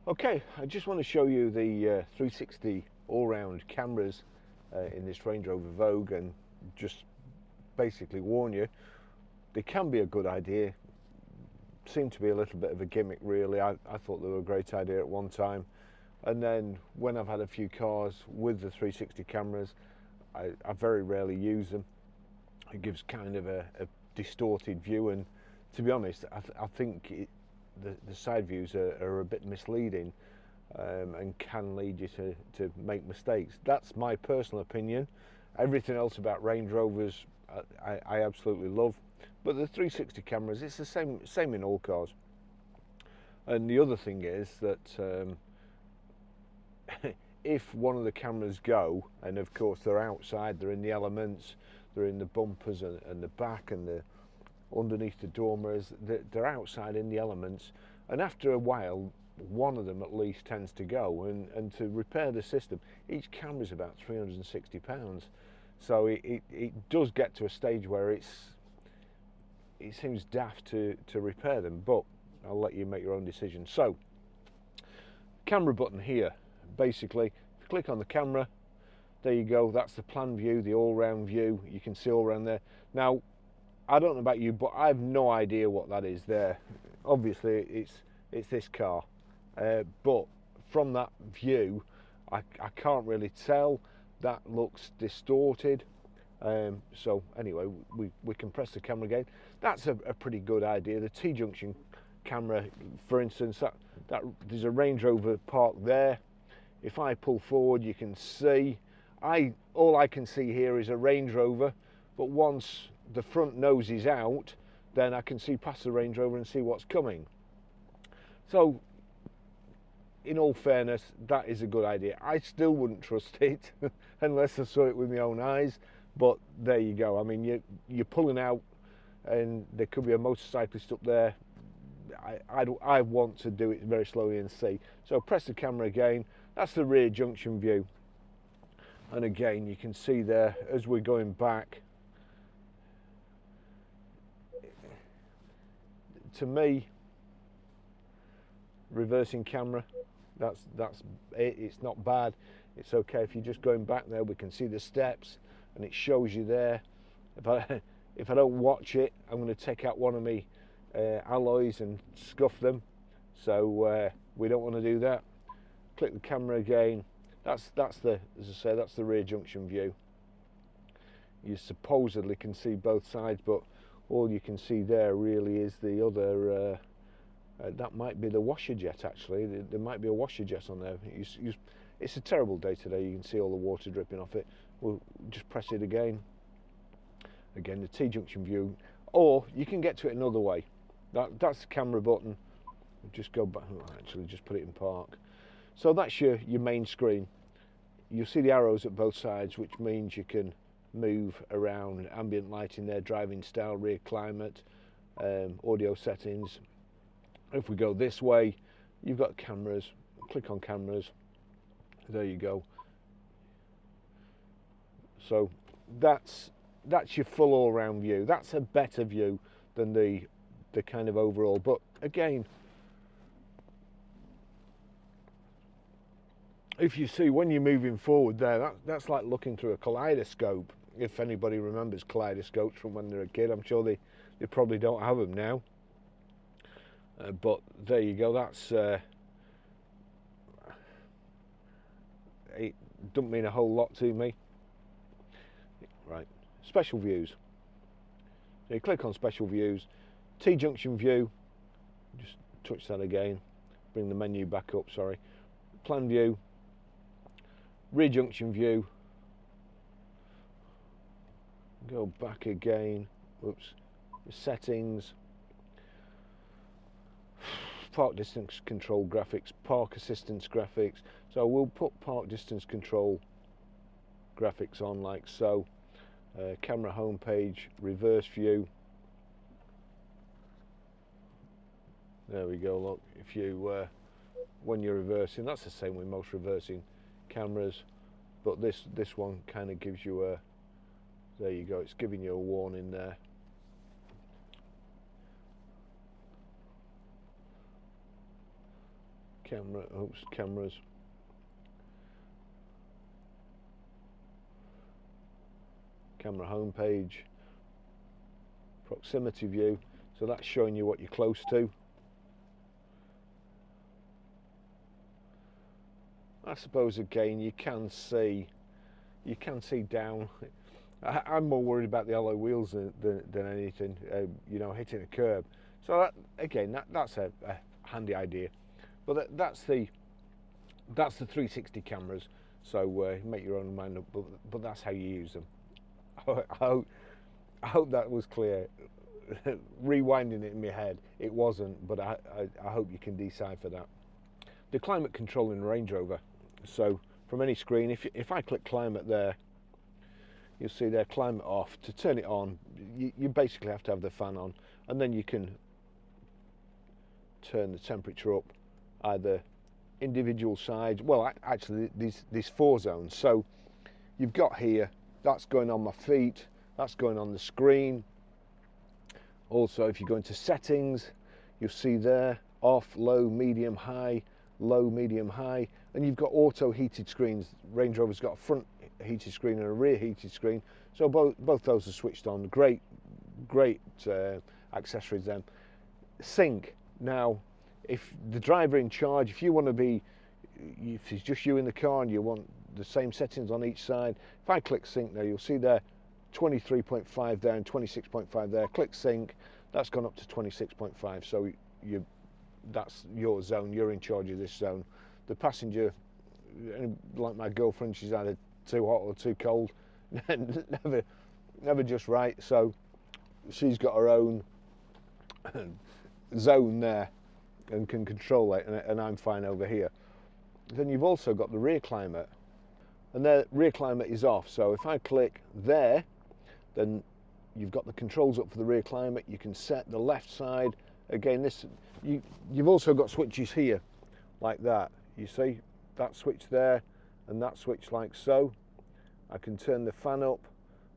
Okay, I just want to show you the 360 all-round cameras in this Range Rover Vogue, and just basically warn you, they can be a good idea. Seem to be a little bit of a gimmick really. I thought they were a great idea at one time, and then when I've had a few cars with the 360 cameras, I very rarely use them. It gives kind of a distorted view, and to be honest, I think the side views are a bit misleading, and can lead you to make mistakes. That's my personal opinion. Everything else about Range Rovers I absolutely love, but the 360 cameras, it's the same in all cars. And the other thing is that if one of the cameras go, and of course they're outside, they're in the elements, they're in the bumpers and the back and the underneath the door mirrors, they're outside in the elements, and after a while one of them at least tends to go, and to repair the system, each camera is about £360, so it does get to a stage where it seems daft to repair them, but I'll let you make your own decision. So, camera button here, basically if you click on the camera, there you go, that's the plan view, the all-round view. You can see all around there. Now, I don't know about you, but I have no idea what that is there. Obviously it's this car, but from that view I can't really tell. That looks distorted, so anyway, we can press the camera again. That's a pretty good idea. The T-Junction camera, for instance, that there's a Range Rover parked there. If I pull forward, you can see, all I can see here is a Range Rover, but once the front nose is out, then I can see past the Range Rover and see what's coming. So in all fairness, that is a good idea. I still wouldn't trust it unless I saw it with my own eyes, but there you go. I mean, you're pulling out and there could be a motorcyclist up there. I want to do it very slowly and see. So press the camera again. That's the rear junction view, and again you can see there as we're going back. To me, reversing camera, that's it. It's not bad. It's okay. If you're just going back there, we can see the steps and it shows you there. If I don't watch it, I'm going to take out one of my alloys and scuff them, so we don't want to do that. Click the camera again. That's the, as I say, that's the rear junction view. You supposedly can see both sides, but all you can see there really is the other, that might be the washer jet actually. There might be a washer jet on there. It's a terrible day today. You can see all the water dripping off it. We'll just press it again. Again, the T-Junction view, or you can get to it another way. That's the camera button. Just go back, actually just put it in park. So that's your main screen. You'll see the arrows at both sides, which means you can move around, ambient lighting there, driving style, rear climate, audio settings. If we go this way, you've got cameras. Click on cameras. There you go. So that's your full all-round view. That's a better view than the kind of overall. But again, if you see when you're moving forward there, that's like looking through a kaleidoscope. If anybody remembers kaleidoscopes from when they're a kid, I'm sure they probably don't have them now. But there you go. That's it doesn't mean a whole lot to me. Right, special views. So you click on special views, T-Junction view. Just touch that again. Bring the menu back up. Sorry. Plan view. Rear junction view. Go back again. Oops. Settings. Park distance control graphics. Park assistance graphics. So we'll put park distance control graphics on like so. Camera home page. Reverse view. There we go. Look, if you when you're reversing, that's the same with most reversing cameras, but this one kind of gives you a, there you go, it's giving you a warning there. cameras. Camera homepage, proximity view, so that's showing you what you're close to. I suppose again you can see down. I'm more worried about the alloy wheels than anything, you know, hitting a curb. So that, again, that's a handy idea. But that's the 360 cameras. So make your own mind up. But that's how you use them. I hope that was clear. Rewinding it in my head, it wasn't. But I hope you can decipher that. The climate control in the Range Rover. So from any screen, if I click climate there, you'll see there climate off. To turn it on, you basically have to have the fan on, and then you can turn the temperature up either individual sides. Well, actually these 4 zones. So you've got here, that's going on my feet, that's going on the screen. Also, if you go into settings, you'll see there off, low, medium, high, low, medium, high, and you've got auto heated screens. Range Rover's got a front heated screen and a rear heated screen, so both those are switched on. Great accessories then. Sync. Now, if the driver in charge, if you want to be, if it's just you in the car and you want the same settings on each side, if I click sync now, you'll see there 23.5 there and 26.5 there. Click sync, that's gone up to 26.5, so that's your zone, you're in charge of this zone. The passenger, like my girlfriend, she's either too hot or too cold, never just right, so she's got her own zone there and can control it, and I'm fine over here. Then you've also got the rear climate, and the rear climate is off, so if I click there, then you've got the controls up for the rear climate. You can set the left side. Again, you've also got switches here like that. You see that switch there and that switch like so. I can turn the fan up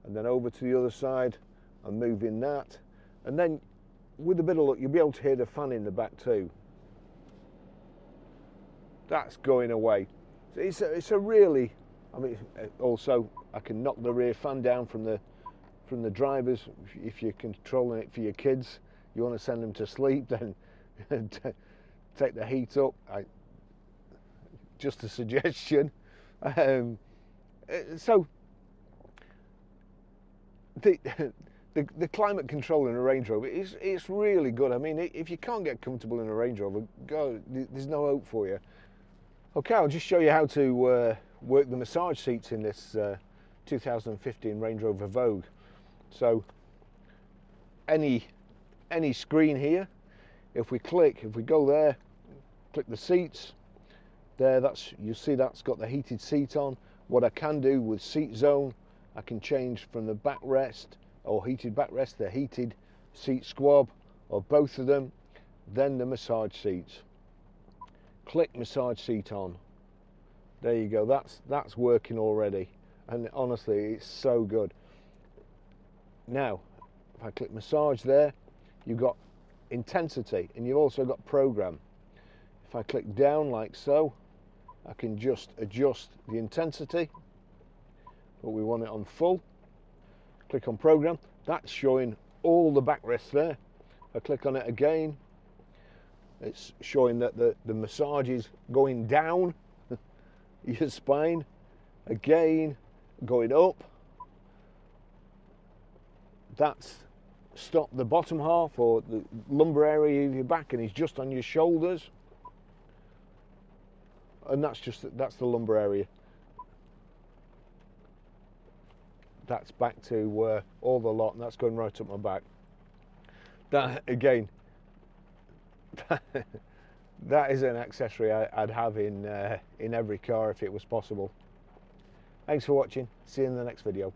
and then over to the other side and move in that, and then with a bit of luck you'll be able to hear the fan in the back too. That's going away. It's a really, I mean, also I can knock the rear fan down from the drivers. If you're controlling it for your kids, you want to send them to sleep, then take the heat up. Just a suggestion. So the climate control in a Range Rover it's really good. I mean, if you can't get comfortable in a Range Rover, there's no hope for you. Okay, I'll just show you how to work the massage seats in this 2015 Range Rover Vogue. So any screen here, if we go there, click the seats there, you see that's got the heated seat on. What I can do with seat zone, I can change from the backrest or heated backrest to heated seat squab, or both of them. Then the massage seats. Click massage seat on. There you go. That's working already, and honestly, it's so good. Now, if I click massage there, you've got intensity, and you've also got program. If I click down like so, I can just adjust the intensity, but we want it on full. Click on program. That's showing all the backrests there. I click on it again. It's showing that the massage is going down your spine. Again, going up. That's stopped the bottom half or the lumbar area of your back, and it's just on your shoulders. And that's the lumbar area. That's back to all the lot, and that's going right up my back. That again, that is an accessory I'd have in every car if it was possible. Thanks for watching. See you in the next video.